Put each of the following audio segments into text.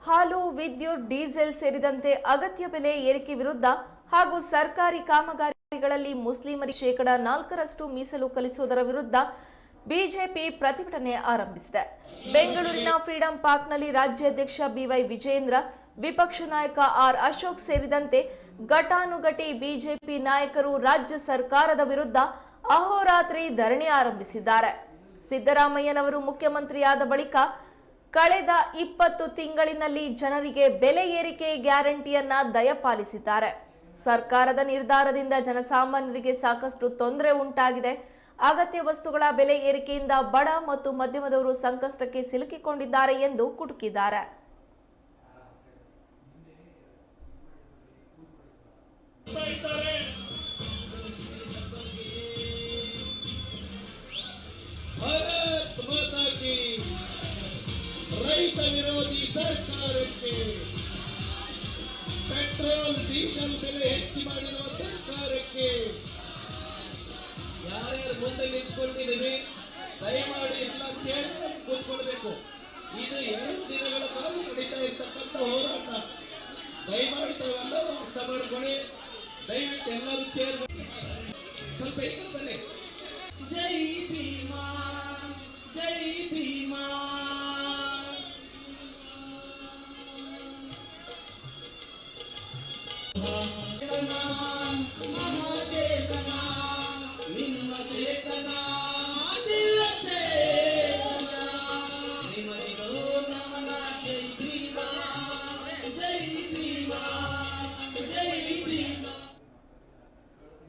ಹಾಲು, ವಿದ್ಯುತ್, ಡೀಸೆಲ್ ಸೇರಿದಂತೆ ಅಗತ್ಯ ಬೆಲೆ ಏರಿಕೆ ವಿರುದ್ಧ ಹಾಗೂ ಸರ್ಕಾರಿ ಕಾಮಗಾರಿಗಳಲ್ಲಿ ಮುಸ್ಲಿಮರಿಗೆ 4% ಮೀಸಲು ಕಲಿಸುವುದರ ವಿರುದ್ಧ ಬಿಜೆಪಿ ಪ್ರತಿಭಟನೆ ಆರಂಭಿಸಿದೆ. ಬೆಂಗಳೂರಿನ ಫ್ರೀಡಂ ಪಾರ್ಕ್ನಲ್ಲಿ ರಾಜ್ಯಾಧ್ಯಕ್ಷ ಬಿವೈ ವಿಜೇಂದ್ರ, ವಿಪಕ್ಷ ನಾಯಕ ಆರ್ ಅಶೋಕ್ ಸೇರಿದಂತೆ ಘಟಾನುಘಟಿ ಬಿಜೆಪಿ ನಾಯಕರು ರಾಜ್ಯ ಸರ್ಕಾರದ ವಿರುದ್ಧ ಅಹೋರಾತ್ರಿ ಧರಣಿ ಆರಂಭಿಸಿದ್ದಾರೆ. ಸಿದ್ದರಾಮಯ್ಯನವರು ಮುಖ್ಯಮಂತ್ರಿಯಾದ ಬಳಿಕ ಕಳೆದ 20 ತಿಂಗಳಿನಲ್ಲಿ ಜನರಿಗೆ ಬೆಲೆ ಏರಿಕೆ ಗ್ಯಾರಂಟಿಯನ್ನ ದಯಪಾಲಿಸಿದ್ದಾರೆ. ಸರ್ಕಾರದ ನಿರ್ಧಾರದಿಂದ ಜನಸಾಮಾನ್ಯರಿಗೆ ಸಾಕಷ್ಟು ತೊಂದರೆ ಉಂಟಾಗಿದೆ. ಅಗತ್ಯ ವಸ್ತುಗಳ ಬೆಲೆ ಏರಿಕೆಯಿಂದ ಬಡ ಮತ್ತು ಮಧ್ಯಮದವರು ಸಂಕಷ್ಟಕ್ಕೆ ಸಿಲುಕಿಕೊಂಡಿದ್ದಾರೆ ಎಂದು ಕುಟುಕಿದ್ದಾರೆ. ರೈತ ವಿರೋಧಿ ಸರ್ಕಾರಕ್ಕೆ, ಪೆಟ್ರೋಲ್ ಡೀಸೆಲ್ ಬೆಲೆ ಹೆಚ್ಚು ಮಾಡಿರುವ ಸರ್ಕಾರಕ್ಕೆ ಯಾರ್ಯಾರು ಮುಂದೆ ನಿಂತ್ಕೊಂಡಿದ್ದೀವಿ ದಯಮಾಡಿ ಎಲ್ಲ ಸೇರ್ಕೊಂಡು ಕೂತ್ಕೊಳ್ಬೇಕು. ಇದು 2 ದಿನಗಳ ಕಾಲ ನಡೀತಾ ಇರ್ತಕ್ಕಂಥ ಹೋರಾಟ. ದಯಮಾಡಿ ತಾವೆಲ್ಲರೂ ಅರ್ಥ ಮಾಡ್ಕೊಳ್ಳಿ. ದಯವಿಟ್ಟು ಎಲ್ಲರೂ ಸೇರ್ಕೊಂಡು ಸ್ವಲ್ಪ ಬನ್ನಿ. ಜೈ ಭೀಮಾ, ಜೈ ಭೀಮಾ. ಮಹಾಚೇತನ ನಿಮ್ಮ ಚೇತನ, ನಿಮಗಿದು ನಮನ. ಜೈ ಭೀಮಾ, ಜೈ ಭೀಮಾ, ಜೈ ಭೀಮಾ.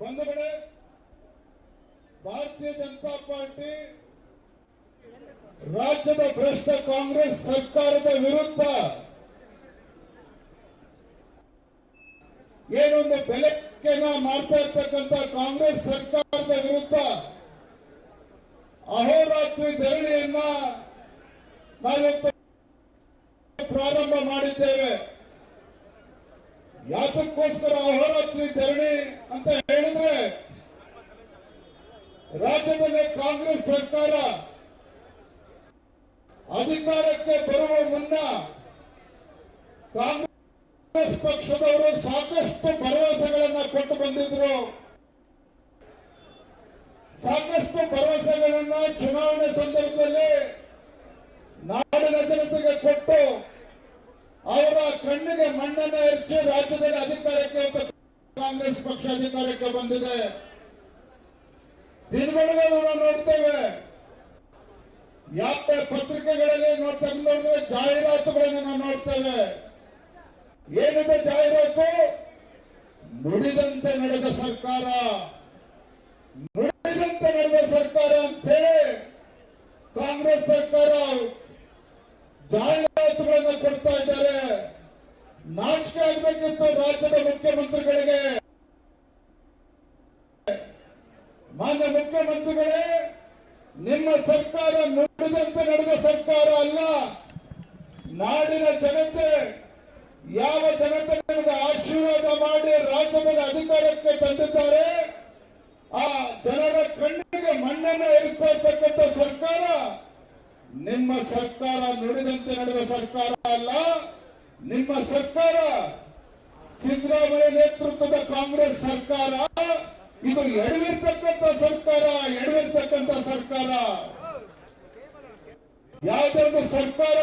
ಬಂಧುಗಳೇ, ಭಾರತೀಯ ಜನತಾ ಪಾರ್ಟಿ ರಾಜ್ಯದ ಭ್ರಷ್ಟ ಕಾಂಗ್ರೆಸ್ ಸರ್ಕಾರದ ವಿರುದ್ಧ ಏನೊಂದು ಬೆಲೆನ ಮಾಡ್ತಾ ಇರ್ತಕ್ಕಂಥ ಕಾಂಗ್ರೆಸ್ ಸರ್ಕಾರದ ವಿರುದ್ಧ ಅಹೋರಾತ್ರಿ ಧರಣಿಯನ್ನ ನಾವಿವತ್ತು ಪ್ರಾರಂಭ ಮಾಡಿದ್ದೇವೆ. ಯಾತಕ್ಕೋಸ್ಕರ ಅಹೋರಾತ್ರಿ ಧರಣಿ ಅಂತ ಹೇಳಿದ್ರೆ, ರಾಜ್ಯದಲ್ಲಿ ಕಾಂಗ್ರೆಸ್ ಸರ್ಕಾರ ಅಧಿಕಾರಕ್ಕೆ ಬರುವ ಮುನ್ನ ಕಾಂಗ್ರೆಸ್ ಪಕ್ಷದವರು ಸಾಕಷ್ಟು ಭರವಸೆಗಳನ್ನ ಕೊಟ್ಟು ಬಂದಿದ್ರು. ಸಾಕಷ್ಟು ಭರವಸೆಗಳನ್ನ ಚುನಾವಣೆ ಸಂದರ್ಭದಲ್ಲಿ ನಾಡಿನ ಜನತೆಗೆ ಕೊಟ್ಟು ಅವರ ಕಣ್ಣಿಗೆ ಮಣ್ಣನ್ನ ಎರಚಿ ರಾಜ್ಯದಲ್ಲಿ ಅಧಿಕಾರಕ್ಕೆ ಕಾಂಗ್ರೆಸ್ ಪಕ್ಷ ಅಧಿಕಾರಕ್ಕೆ ಬಂದಿದೆ. ದಿನಬೆಳಗ್ಗೆ ನಾವು ನೋಡ್ತೇವೆ, ಯಾವ ಪತ್ರಿಕೆಗಳಲ್ಲಿ ನೋಡಿದ್ರೆ ಜಾಹೀರಾತುಗಳನ್ನು ನಾವು ನೋಡ್ತೇವೆ. ಏನಿದೆ ಜಾಹೀರಾತು? ನುಡಿದಂತೆ ನಡೆದ ಸರ್ಕಾರ, ನುಡಿದಂತೆ ನಡೆದ ಸರ್ಕಾರ ಅಂತೇಳಿ ಕಾಂಗ್ರೆಸ್ ಸರ್ಕಾರ ಜಾಹೀರಾತುಗಳನ್ನು ಕೊಡ್ತಾ ಇದ್ದಾರೆ. ನಾಚಿಕೆ ಆಗಬೇಕಿತ್ತು ರಾಜ್ಯದ ಮುಖ್ಯಮಂತ್ರಿಗಳಿಗೆ. ಮಾನ್ಯ ಮುಖ್ಯಮಂತ್ರಿಗಳೇ, ನಿಮ್ಮ ಸರ್ಕಾರ ನುಡಿದಂತೆ ನಡೆದ ಸರ್ಕಾರ ಅಲ್ಲ. ನಾಡಿನ ಜನತೆ, ಯಾವ ಜನತೆ ನಿಮಗೆ ಆಶೀರ್ವಾದ ಮಾಡಿ ರಾಜ್ಯದಲ್ಲಿ ಅಧಿಕಾರಕ್ಕೆ ತಂದಿದ್ದಾರೆ, ಆ ಜನರ ಕಣ್ಣಿಗೆ ಮಣ್ಣನ್ನು ಇರುತ್ತಾ ಇರ್ತಕ್ಕಂಥ ಸರ್ಕಾರ ನಿಮ್ಮ ಸರ್ಕಾರ. ನುಡಿದಂತೆ ನಡೆದ ಸರ್ಕಾರ ಅಲ್ಲ. ನಿಮ್ಮ ಸರ್ಕಾರ ಸಿದ್ದರಾಮಯ್ಯ ನೇತೃತ್ವದ ಕಾಂಗ್ರೆಸ್ ಸರ್ಕಾರ. ಇದು ಎಡವಿರ್ತಕ್ಕಂಥ ಸರ್ಕಾರ, ಎಡವಿರ್ತಕ್ಕಂಥ ಸರ್ಕಾರ. ಯಾವುದೊಂದು ಸರ್ಕಾರ